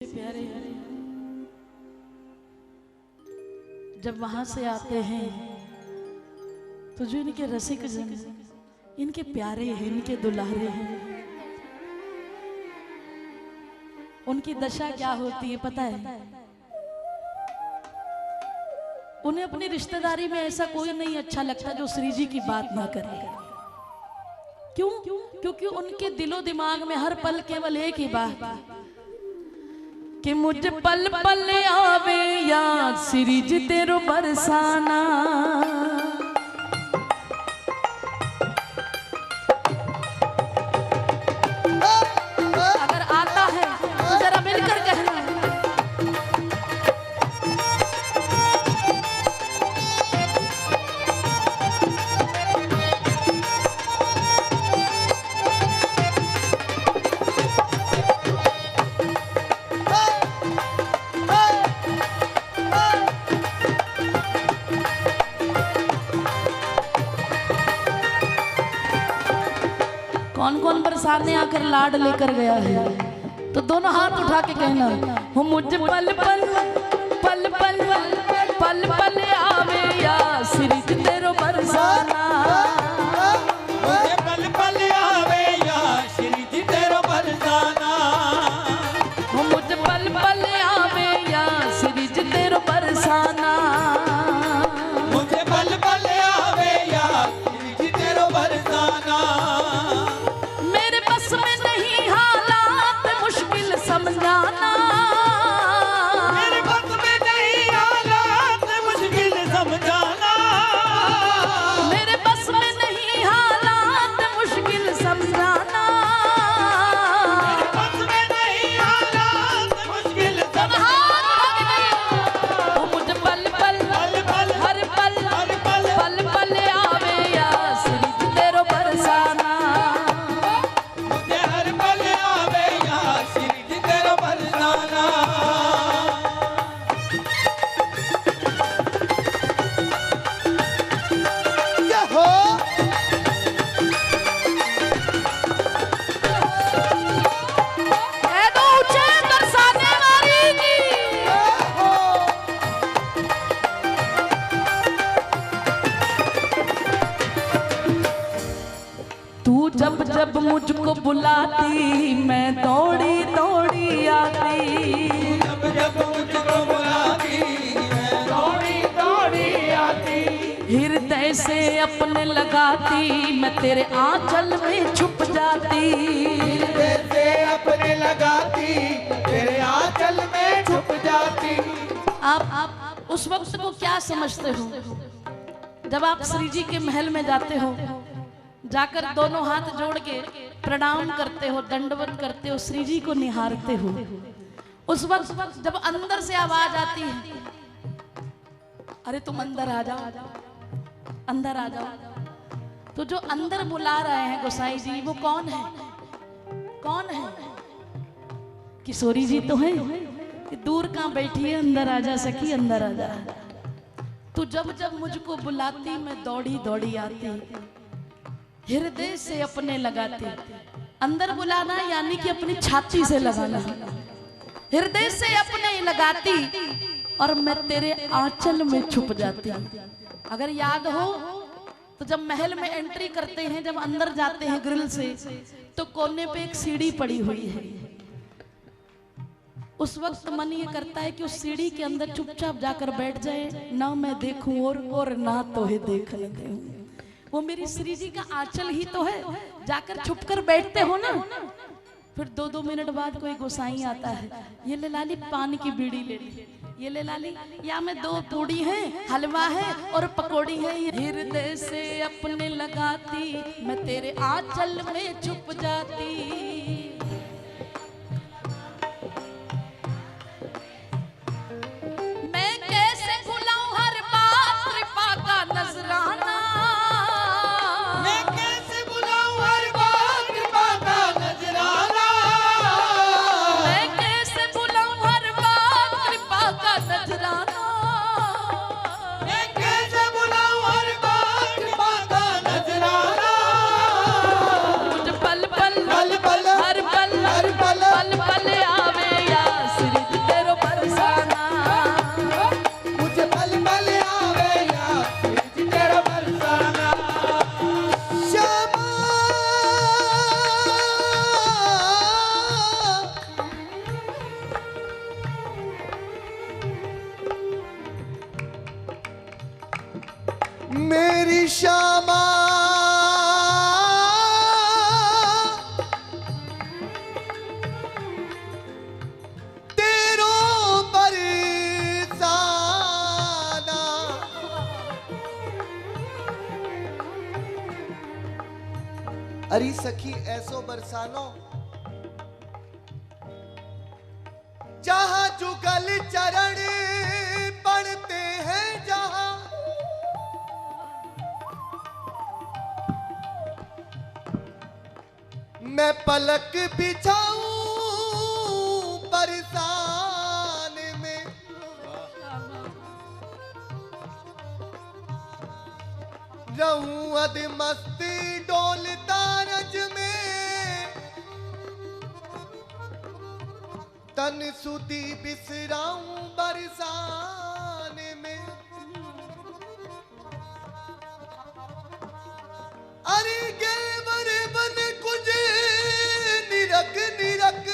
प्यारे जब वहां से आते हैं तो जो इनके रसिक जन, इनके प्यारे हैं, इनके दुलारे हैं, उनकी दशा क्या होती है पता है? उन्हें अपनी रिश्तेदारी में ऐसा कोई नहीं अच्छा लगता जो श्री जी की बात ना करे। क्यों? क्योंकि उनके दिलो दिमाग में हर पल केवल एक ही बात कि मुझे पल पल आवे याद श्री जी तेरो बरसाना। अगर आता है तो जरा मिलकर कहना। कौन कौन बरसाने आकर लाड लेकर गया है तो दोनों हाथ उठा के कहना, हो मुझे पल पल पल पल पल पल आवे या श्री जी तेरो बरसाना। मुझे पल पल आवे या श्री जी तेरो बरसाना। हो मुझे पल पल आवे या श्री जी तेरो बरसाना। मुझे पल पल आवे या श्री जी तेरो बरसाना। समझाना मेरे बस में नहीं हालात मुश्किल समझाना। मेरे बस में नहीं हालात मुश्किल समझाना। मेरे बस में नहीं हालात मुश्किल समझाना। वो मुझे पल पल पल पल हर पल हर पल पल पल आवे या श्री जी तेरो बरसाना। मुझे हर पल आवे या श्री जी तेरो बरसाना। क्या हो कह दो ऊंचे बरसाने वाली की। तू जब जब मुझको बुलाती मैं दौड़ी दौड़ी आती। जब जब मुझको बुलाती मैं दौड़ी दौड़ी आती। हृदय से अपने लगाती मैं तेरे आंचल में छुप जाती। हृदय से अपने लगाती तेरे आंचल में छुप जाती। आप उस वक्त को क्या समझते हो जब आप श्री जी के महल में जाते हो, जाकर दोनों हाथ जोड़ के प्रणाम करते हो, दंडवत करते हो, श्री जी को निहारते हो। उस वक्त जब अंदर से आवाज आती है, अरे तुम अंदर आ जाओ, अंदर आ जाओ, तो जो अंदर बुला रहे हैं गोसाई जी वो कौन है? कौन है? किशोरी जी तो है कि दूर कहाँ बैठी है, अंदर आ जा सखी, अंदर आ जा। तू जब जब मुझको बुलाती मैं दौड़ी दौड़ी आती, हृदय से अपने लगाती। अंदर बुलाना यानी कि अपनी छाती से लगाना। हृदय से अपने लगाती और मैं तेरे आंचल में छुप जाती। अगर याद हो तो जब महल में एंट्री करते हैं, जब अंदर जाते हैं ग्रिल से, तो कोने पे एक सीढ़ी पड़ी हुई है। उस वक्त मन ये करता है कि उस सीढ़ी के अंदर चुपचाप जाकर बैठ जाए, ना मैं देखूं और ना तो है देखने दूं। वो मेरी श्री जी का आंचल ही तो है। जाकर छुपकर बैठते हो ना, फिर 2-2 मिनट बाद कोई गोसाई आता है, ये ले लाली पान की बीड़ी ले ली, ये ले लाली, या में 2 पूड़ी है, हलवा है और पकौड़ी है। हृदय से अपने लगाती मैं तेरे आंचल में छुप जाती। मैं कैसे भुलाऊं हर बात कृपा का नजराना। मैं कैसे बुलाऊं हर बात कृपा का नजराना। मैं कैसे भुलाऊं हर बात कृपा का नजराना। मैं कैसे बुलाऊं हर बात कृपा का नजराना। मुझे पल पल पल पल श्यामा तेरो बरसाना अरे सखी ऐसो बरसानो जहां जुगल चरण पड़ते हैं जहां मैं पलक बिछाऊं बरसान में रहूं अद मस्त डोलता रज में तन सुधी बिसराऊं बरसान में अरे गेवर बन कुछ निरख निरख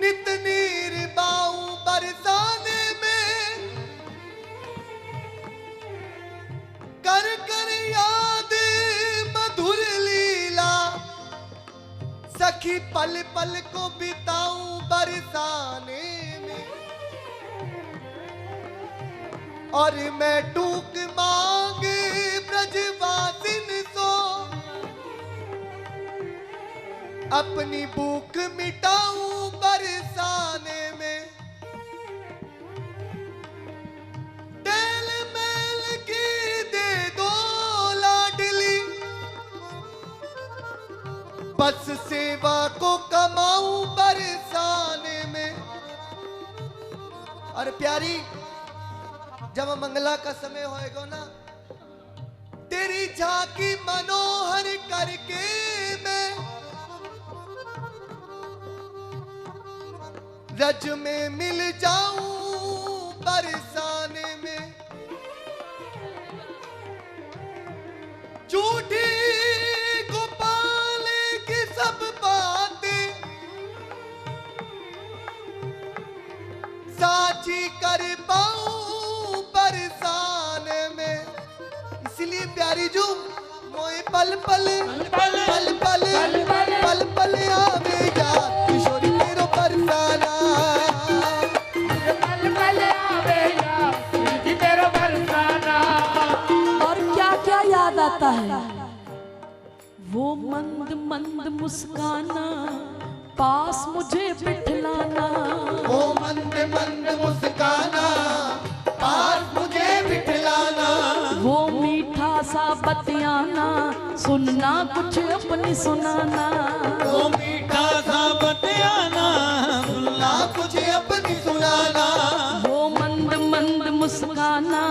नित नीर बाऊं बरसाने में कर कर याद मधुर लीला सखी पल पल को बिताऊं बरसाने में और मैं टूक मांगे ब्रजवासिन सो अपनी भूख मिटाऊं बरसाने में तेल मेल की दे दो लाडली बस सेवा को कमाऊं बरसाने में और प्यारी जब मंगला का समय होएगा ना तेरी झांकी मनोहर करके मैं रज में मिल जाऊं बरसाने में झूठी गोपाल की सब बातें साची कर पाऊं बरसाने में इसलिए प्यारी जू मोए पल पल पल पल पल पल आवे याद किशोरी तेरो बरसाना पल पल आवे याद तेरो बरसाना और क्या क्या याद आता है वो मंद मंद मुस्काना पास मुझे बिठलाना वो मंद मंद मुस्काना पास मुझे बिठलाना वो मीठा सा बतियाना सुनना कुछ अपनी सुनाना वो मीठा सा बतियाना सुनना कुछ अपनी सुनाना वो मंद मंद मुस्काना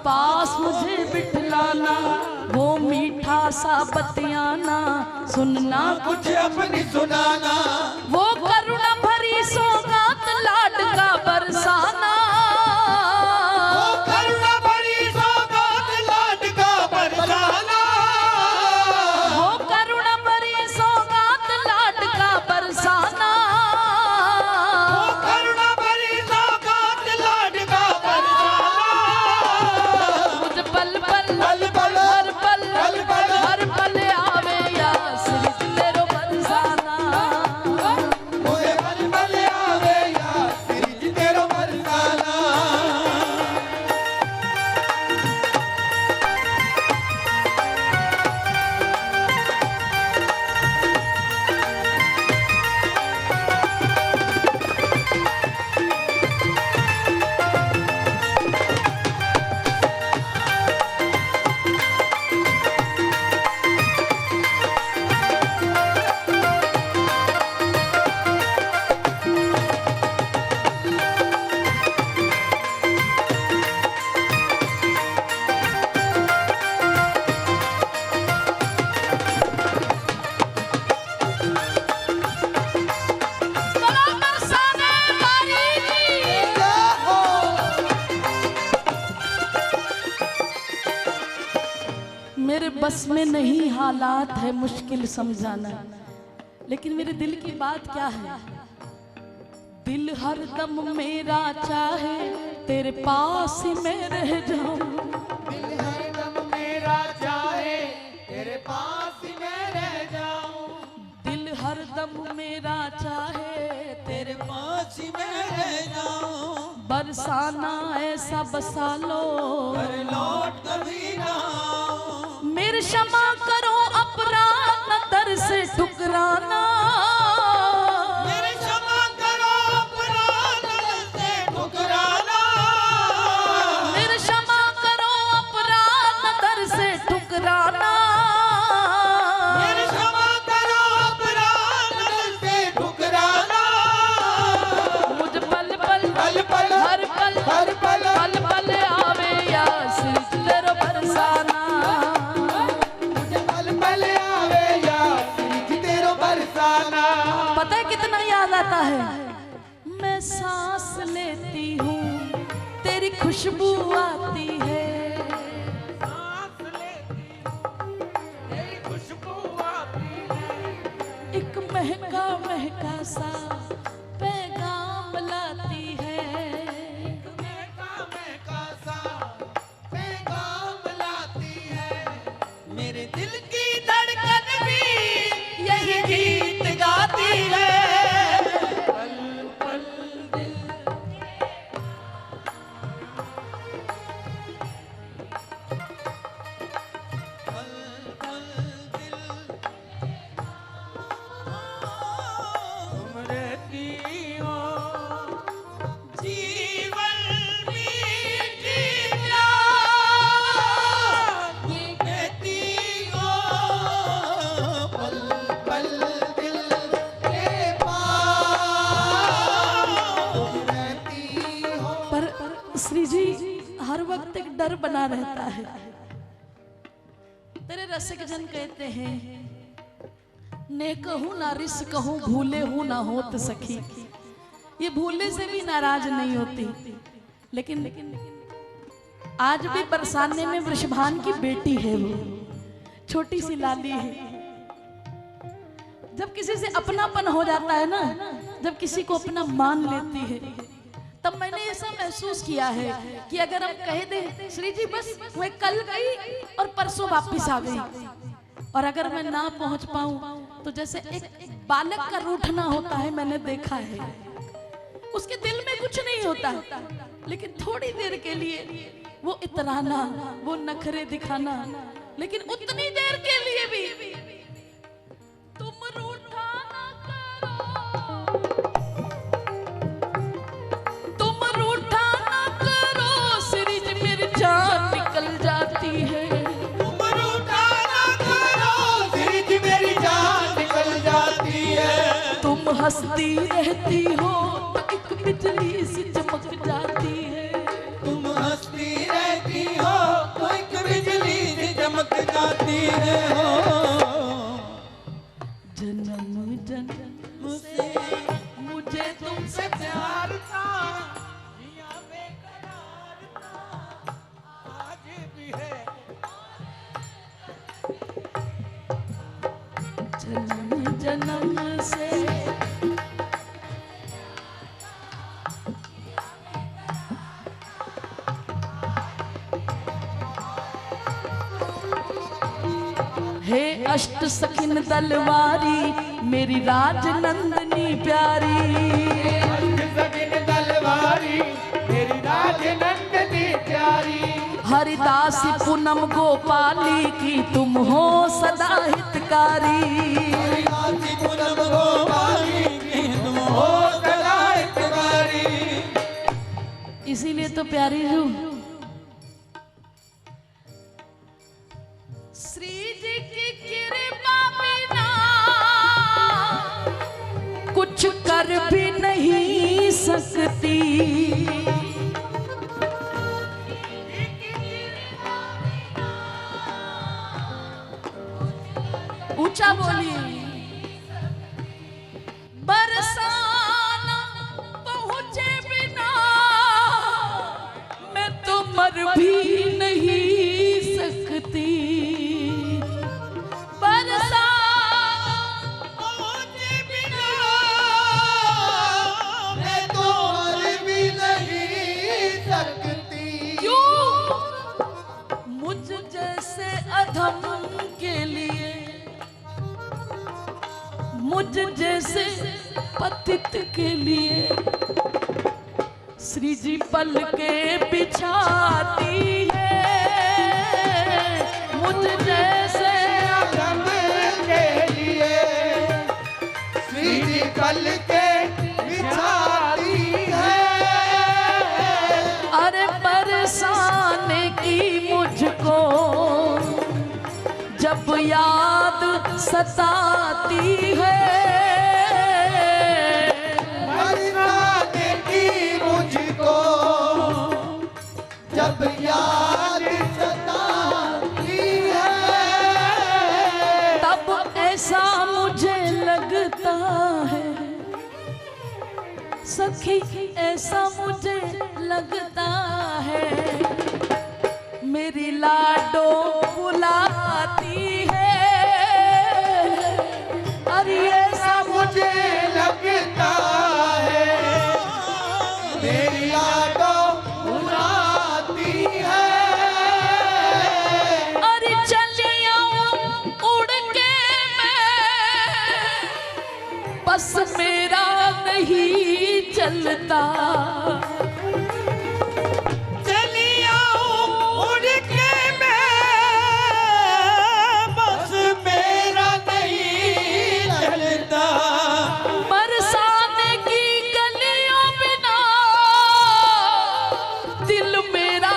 पास मुझे बिठलाना वो मीठा सा बतियाना सुनना कुछ अपनी सुनाना वो करुणा भरी सौगात लाड का बरसाना वो करुणा भरी सौगात लाड का बरसाना वो करुणा भरी सौगात लाड का बरसाना वो करुणा भरी सौगात लाड का बरसाना मुझ पल पल पल पल हर पल पल पल हर पल आवे या श्री तेरो बरसाना मोए पल पल आवे याद श्री तेरो बरसाना बोलो बरसाने वाली की। मेरे बस में नहीं हालात है मुश्किल समझाना लेकिन मेरे दिल की बात क्या है दिल हर दम मेरा चाहे तेरे पास ही मैं रह जाऊं। दिल हरदम मेरा चाहे तेरे पास ही मैं रह जाऊं। दिल हरदम मेरा चाहे तेरे पास ही मैं रह जाऊं। बरसाना ऐसा बसा लो पर लौट कभी ना आऊं। मेरे क्षमा करो अपराध न दर से ठुकराना। मेरे क्षमा करो अपराध से ठुकराना। मेरे क्षमा करो अपराध न दर से ठुकराना। मेरे क्षमा करो अपराध से ठुकराना। मुझ पल पल पल पल हर पल हर पल पल पल आवे याद तेरा बरसाना। मुझे पल पल आवे याद तेरा बरसाना। पता है कितना याद आता है? मैं सांस लेती हूँ तेरी खुशबू आती है। सांस लेती तेरी खुशबू आती है। एक महका महका सा पैगाम लाती है। महका सा पैगाम लाती है। मेरे दिल की धड़कन भी यही गीत गाती है। पल पल दिल पल पल दिल तुम रहती हो जीवन मीठी प्यार ये कहती हो। पल पल दिल के पास तुम रहती हो। पर श्री जी हर वक्त एक डर बना रहता है। तेरे रसिक जन कहते हैं ने कहूँ ना रिस कहूँ भूले हूँ ना होत सखी। ये भूलने से भी नाराज नहीं होती, लेकिन आज भी बरसाने में वृषभान की बेटी है, वो छोटी सी लाली है। जब किसी से अपनापन हो जाता है ना, जब किसी को अपना मान लेती है, तब मैंने ऐसा महसूस किया है कि अगर हम कह दें श्री जी बस मैं कल गई और परसों वापस आ गई, और अगर मैं ना पहुंच पाऊं तो जैसे एक बालक का रूठना होता है, मैंने देखा है। उसके दिल में कुछ नहीं होता, लेकिन थोड़ी देर के लिए वो इतराना, वो नखरे दिखाना, लेकिन उतनी देर के लिए भी तुम रूठा ना करो, तुम रूठा ना करो, सिरिज मेरी जान निकल जाती है। तुम रूठा ना करो, सिरिज मेरी जान निकल जाती है। तुम हंसती रहती हो तो एक बिजली सी चमक जाती है। तुम हंसती रहती हो तो एक बिजली सी चमक जाती है। हो जन्म जन्म मुझसे मुझे तुमसे प्यार था, जिया बेकरार था, आज भी है। जन्म जन्म से हे अष्ट सखिन दलवारी मेरी राजनंदनी प्यारी। सगिन दलवारी मेरी राजनंदनी प्यारी। हरिदासी पूनम गोपाली की तुम हो सदा हितकारी। हरिदासी पूनम गोपाली की तुम हो सदा हितकारी। इसीलिए तो प्यारी हूँ श्री जी की कृपा बिना कुछ कर भी नहीं सकती। ऊंचा बोलिए। बरसाना पहुंचे बिना मैं जैसे पतित के लिए श्री जी पल के बिछाती है, मुझ जैसे अधम के लिए श्री जी पल के बिछाती है। अरे बरसाने की मुझको जब याद सताती है, बरसाने की मुझको जब याद सताती है, तब ऐसा मुझे लगता है सखी, ऐसा मुझे लगता है मेरी लाडो बुलाती है। अरे ऐसा मुझे लगता है मेरी यादों बुलाती है। अरे चलिया उड़ के मैं, बस मेरा नहीं चलता, चलिया उड़ के मैं, बस मेरा नहीं चलता। बरसाने की गलियों बिना दिल मेरा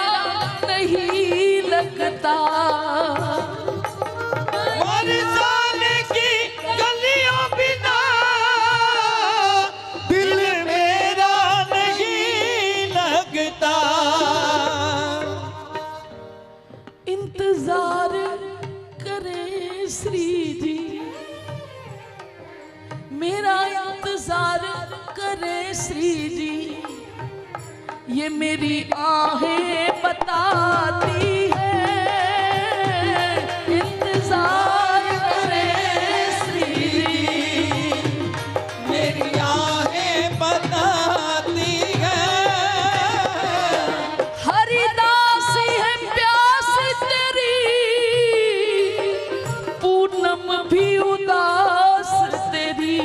नहीं लगता। बरसाने की गलियों बिना दिल मेरा नहीं लगता। इंतजार करे श्री जी, मेरा इंतजार करे श्री जी, ये मेरी आहें बताती है। इंतजार करे श्री जी, मेरी आहें बताती है। हरिदासी है प्यास तेरी, पूनम भी उदास तेरी।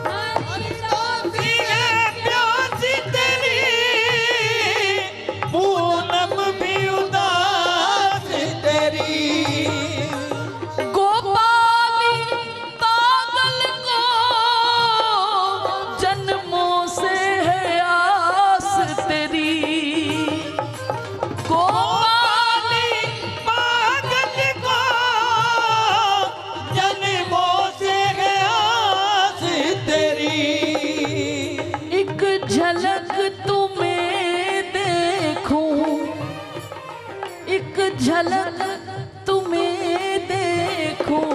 हरिदासी है प्यास तेरी, पूनम भी उदास तेरी। गोपाली पागल को जन्मों से है आस तेरी। गोपाली पागल को जन्मों से है आस तेरी। एक झलक तुम्हें देखूं, एक झलक तुम्हें देखूं,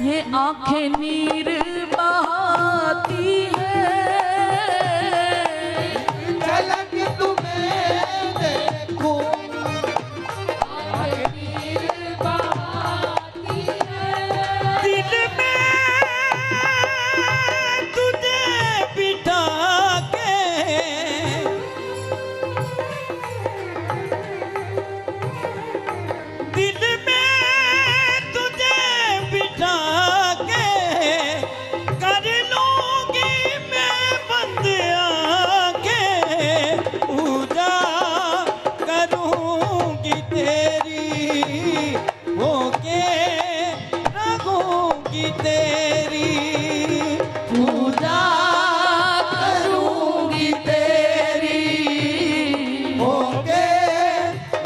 ये आंखें नीर बहाती है। झलक तुम्हें देखूं, दिल में तुझे बिठा के, दिल में तुझे बिठा के कर लूंगी मैं बंद आंखें, पूजा करूंगी तेरी, होके रहूंगी तेरी, पूजा करूंगी तेरी। होके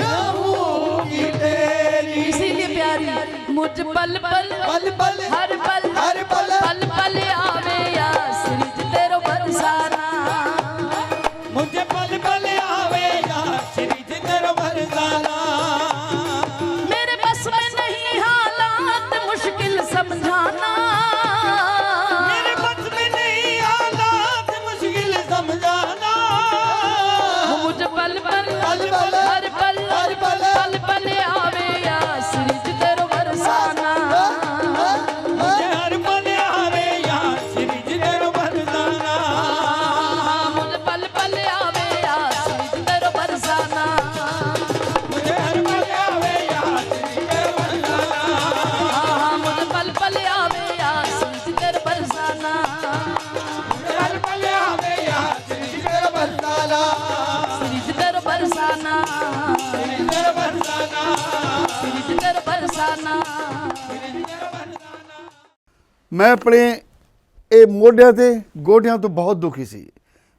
रहूंगी तेरी। इसीलिए प्यारी मुझ पल पल पल पल हर पल हर पल पल पल आवे या श्री जी तेरो बरसाना। मुझे पल पल आवे या श्री जी तेरो बरसाना। मेरे बस में नहीं हालात मुश्किल समझाना, मेरे बस में नहीं हालात मुश्किल समझाना। मुझे पल पल पल पल हर पल हर पल पल पल आवे या श्री जी तेरो बरसाना। ਨਿਰੰਜਨ ਬਰਸਾਨਾ ਜਿੰਦਰ ਬਰਸਾਨਾ। ਮੈਂ ਆਪਣੇ ਇਹ ਮੋਢਿਆਂ ਤੇ ਗੋਡਿਆਂ ਤੋਂ ਬਹੁਤ ਦੁਖੀ ਸੀ।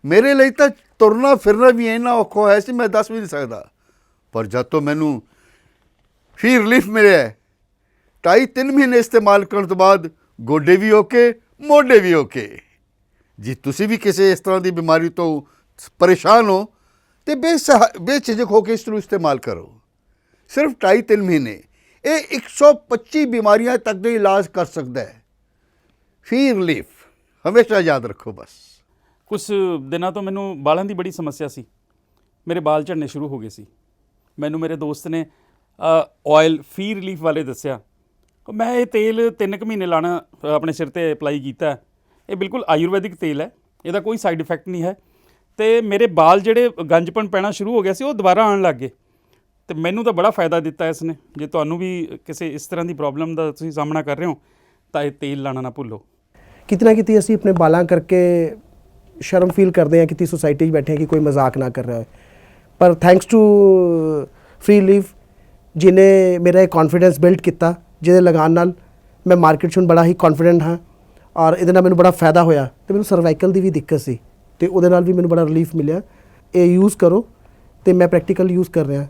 ਮੇਰੇ ਲਈ ਤਾਂ ਤੁਰਨਾ ਫਿਰਨਾ ਵੀ ਇੰਨਾ ਔਖਾ ਹੋਇਆ ਸੀ, ਮੈਂ ਦੱਸ ਵੀ ਨਹੀਂ ਸਕਦਾ। ਪਰ ਜਦ ਤੋਂ ਮੈਨੂੰ ਫੀ ਰਿਲੀਫ ਮਿਲਿਆ 2.5-3 ਮਹੀਨੇ ਇਸਤੇਮਾਲ ਕਰਨ ਤੋਂ ਬਾਅਦ ਗੋਡੇ ਵੀ ਓਕੇ, ਮੋਢੇ ਵੀ ਓਕੇ। ਜੀ ਤੁਸੀਂ ਵੀ ਕਿਸੇ ਇਸ ਤਰ੍ਹਾਂ ਦੀ ਬਿਮਾਰੀ ਤੋਂ ਪਰੇਸ਼ਾਨ ਹੋ ਤੇ ਬੇਝਿਜਕ ਹੋ ਕੇ ਇਸ ਨੂੰ ਇਸਤੇਮਾਲ ਕਰੋ। ਸਿਰਫ 2.5-3 ਮਹੀਨੇ ਇਹ 125 ਬਿਮਾਰੀਆਂ ਤੱਕ ਦਾ ਇਲਾਜ ਕਰ ਸਕਦਾ ਹੈ। ਫੀ ਰਿਲੀਫ ਹਮੇਸ਼ਾ ਯਾਦ ਰੱਖੋ। ਬਸ ਕੁਝ ਦਿਨਾਂ ਤੋਂ ਮੈਨੂੰ ਵਾਲਾਂ ਦੀ ਬੜੀ ਸਮੱਸਿਆ ਸੀ। ਮੇਰੇ ਵਾਲ ਝੜਨੇ ਸ਼ੁਰੂ ਹੋ ਗਏ ਸੀ। ਮੈਨੂੰ ਮੇਰੇ ਦੋਸਤ ਨੇ ਆਇਲ ਫੀ ਰਿਲੀਫ ਵਾਲੇ ਦੱਸਿਆ। ਮੈਂ ਇਹ ਤੇਲ 3 ਕੁ ਮਹੀਨੇ ਲਾਣਾ ਆਪਣੇ ਸਿਰ ਤੇ ਅਪਲਾਈ ਕੀਤਾ। ਇਹ ਬਿਲਕੁਲ ਆਯੁਰਵੈਦਿਕ ਤੇਲ ਹੈ, ਇਹਦਾ ਕੋਈ ਸਾਈਡ ਇਫੈਕਟ ਨਹੀਂ ਹੈ। ਤੇ ਮੇਰੇ ਵਾਲ ਜਿਹੜੇ ਗੰਜਪਣ ਪੈਣਾ ਸ਼ੁਰੂ ਹੋ ਗਿਆ ਸੀ ਉਹ ਦੁਬਾਰਾ ਆਉਣ ਲੱਗ ਗਏ। ਤੇ ਮੈਨੂੰ ਤਾਂ ਬੜਾ ਫਾਇਦਾ ਦਿੱਤਾ ਇਸ ਨੇ। ਜੇ ਤੁਹਾਨੂੰ ਵੀ ਕਿਸੇ ਇਸ ਤਰ੍ਹਾਂ ਦੀ ਪ੍ਰੋਬਲਮ ਦਾ ਤੁਸੀਂ ਸਾਹਮਣਾ ਕਰ ਰਹੇ ਹੋ ਤਾਂ ਇਹ ਤੇਲ ਲਾਣਾ ਨਾ ਭੁੱਲੋ। ਕਿਤਨਾ ਕਿਤੇ ਅਸੀਂ ਆਪਣੇ ਬਾਲਾਂ ਕਰਕੇ ਸ਼ਰਮ ਫੀਲ ਕਰਦੇ ਹਾਂ ਕਿ ਸੋਸਾਇਟੀ 'ਚ ਬੈਠੇ ਹਾਂ ਕਿ ਕੋਈ ਮਜ਼ਾਕ ਨਾ ਕਰ ਰਿਹਾ ਹੈ, ਪਰ ਥੈਂਕਸ ਟੂ ਫ੍ਰੀ ਲੀਫ ਜਿਹਨੇ ਮੇਰਾ ਇਹ ਕੌਨਫੀਡੈਂਸ ਬਿਲਡ ਕੀਤਾ, ਜਿਹਦੇ ਲਗਾਉਣ ਨਾਲ ਮੈਂ ਮਾਰਕੀਟ 'ਚ ਹੁਣ ਬੜਾ ਹੀ ਕੌਨਫੀਡੈਂਟ ਹਾਂ ਔਰ ਇਹਦੇ ਨਾਲ ਮੈਨੂੰ ਬੜਾ ਫਾਇਦਾ ਹੋਇਆ। ਅਤੇ ਮੈਨੂੰ ਸਰਵਾਈਕਲ ਦੀ ਵੀ ਦਿੱਕਤ ਸੀ ਅਤੇ ਉਹਦੇ ਨਾਲ ਵੀ ਮੈਨੂੰ ਬੜਾ ਰਿਲੀਫ ਮਿਲਿਆ। ਇਹ ਯੂਜ਼ ਕਰੋ ਅਤੇ ਮੈਂ ਪ੍ਰੈਕਟੀਕਲ ਯੂਜ਼ ਕਰ ਰਿਹਾ।